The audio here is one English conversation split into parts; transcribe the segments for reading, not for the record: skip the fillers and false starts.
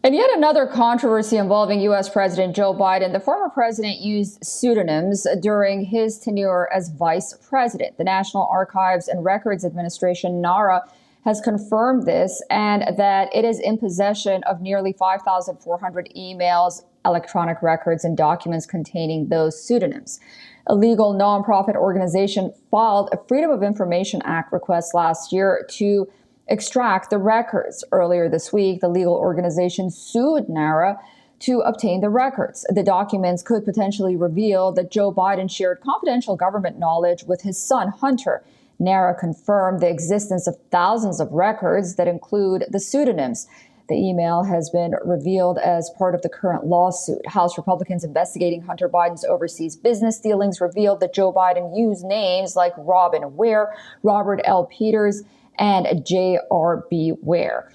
And yet another controversy involving U.S. President Joe Biden. The former president used pseudonyms during his tenure as vice president. The National Archives and Records Administration, NARA, has confirmed this and that it is in possession of nearly 5,400 emails, electronic records, and documents containing those pseudonyms. A legal nonprofit organization filed a Freedom of Information Act request last year to extract the records. Earlier this week, the legal organization sued NARA to obtain the records. The documents could potentially reveal that Joe Biden shared confidential government knowledge with his son, Hunter. NARA confirmed the existence of thousands of records that include the pseudonyms. The email has been revealed as part of the current lawsuit. House Republicans investigating Hunter Biden's overseas business dealings revealed that Joe Biden used names like Robin Ware, Robert L. Peters, and J.R.B. Ware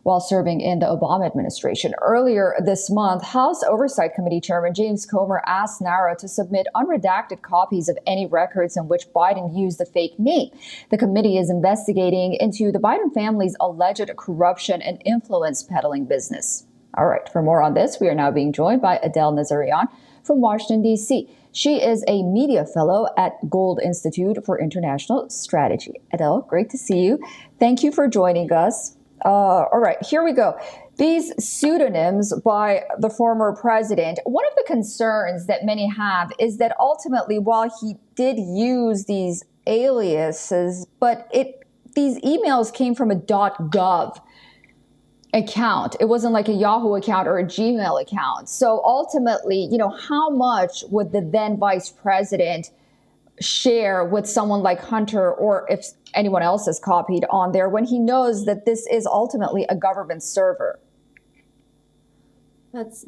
while serving in the Obama administration. Earlier this month, House Oversight Committee Chairman James Comer asked NARA to submit unredacted copies of any records in which Biden used the fake name. The committee is investigating into the Biden family's alleged corruption and influence peddling business. All right, for more on this, we are now being joined by Adele Nazarian from Washington, D.C. She is a media fellow at Gold Institute for International Strategy. Adele, great to see you. Thank you for joining us. All right, here we go. These pseudonyms by the former president, one of the concerns that many have is that ultimately, while he did use these aliases, but these emails came from a .gov account. It wasn't like a Yahoo account or a Gmail account. So ultimately, how much would the then vice president share with someone like Hunter, or if anyone else is copied on there, when he knows that this is ultimately a government server?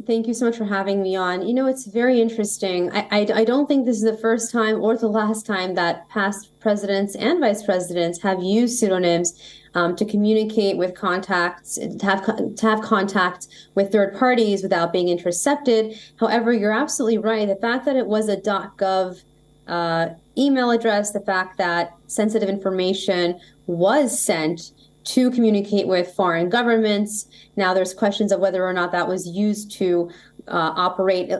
Thank you so much for having me on. It's very interesting. I don't think this is the first time or the last time that past presidents and vice presidents have used pseudonyms to communicate with contacts, to have contact with third parties without being intercepted. However, you're absolutely right. The fact that it was a .gov email address, the fact that sensitive information was sent to communicate with foreign governments. Now there's questions of whether or not that was used to operate,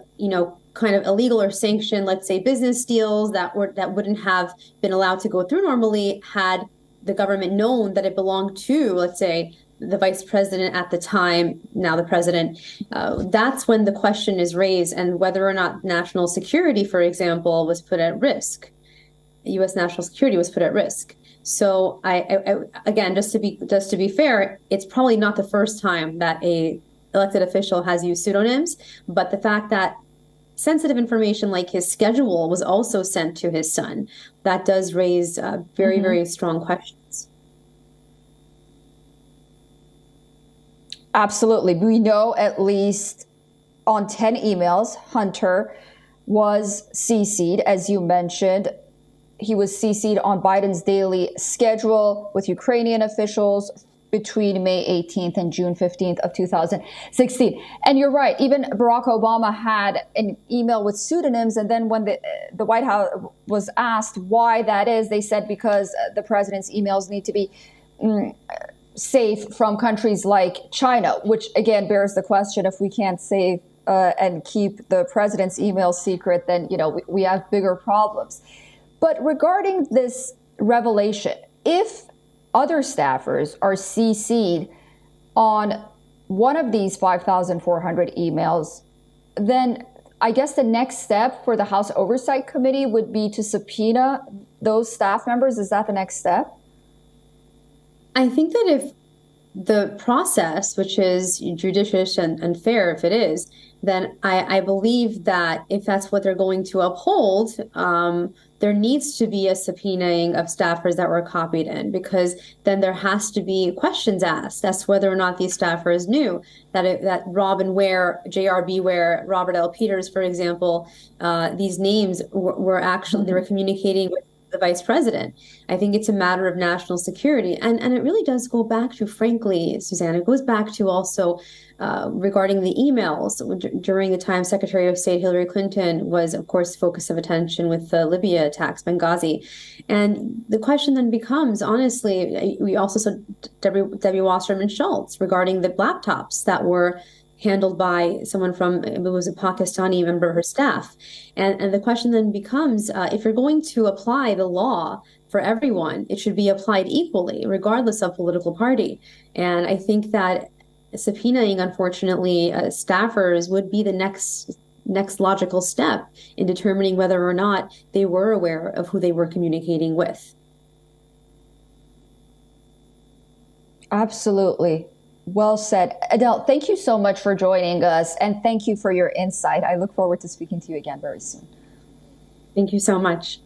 kind of illegal or sanctioned, let's say, business deals that wouldn't have been allowed to go through normally had the government known that it belonged to, let's say, the vice president at the time, now the president. That's when the question is raised, and whether or not national security, for example, was put at risk. U.S. national security was put at risk. So I again, just to be fair, it's probably not the first time that a elected official has used pseudonyms, but the fact that sensitive information like his schedule was also sent to his son, that does raise very, very strong questions. Absolutely. We know at least on 10 emails, Hunter was CC'd, as you mentioned. He was CC'd on Biden's daily schedule with Ukrainian officials between May 18th and June 15th of 2016. And you're right, even Barack Obama had an email with pseudonyms. And then when the White House was asked why that is, they said because the president's emails need to be safe from countries like China, which again bears the question, if we can't save and keep the president's email secret, then we have bigger problems. But regarding this revelation, if other staffers are CC'd on one of these 5,400 emails, then I guess the next step for the House Oversight Committee would be to subpoena those staff members. Is that the next step? I think that if the process, which is judicious and fair, if it is, then I believe that if that's what they're going to uphold, there needs to be a subpoenaing of staffers that were copied in, because then there has to be questions asked as to whether or not these staffers knew that Robin Ware, J.R.B. Ware, Robert L. Peters, for example, these names were actually, they were communicating with the vice president. I think it's a matter of national security. And it really does go back to, frankly, Suzanne, it goes back to also regarding the emails. During the time Secretary of State Hillary Clinton was, of course, focus of attention with the Libya attacks, Benghazi. And the question then becomes, honestly, we also saw Debbie Wasserman Schultz regarding the laptops that were handled by someone from, it was a Pakistani member of her staff. And the question then becomes, if you're going to apply the law for everyone, it should be applied equally, regardless of political party. And I think that subpoenaing, unfortunately, staffers would be the next logical step in determining whether or not they were aware of who they were communicating with. Absolutely. Well said. Adele, thank you so much for joining us, and thank you for your insight. I look forward to speaking to you again very soon. Thank you so much.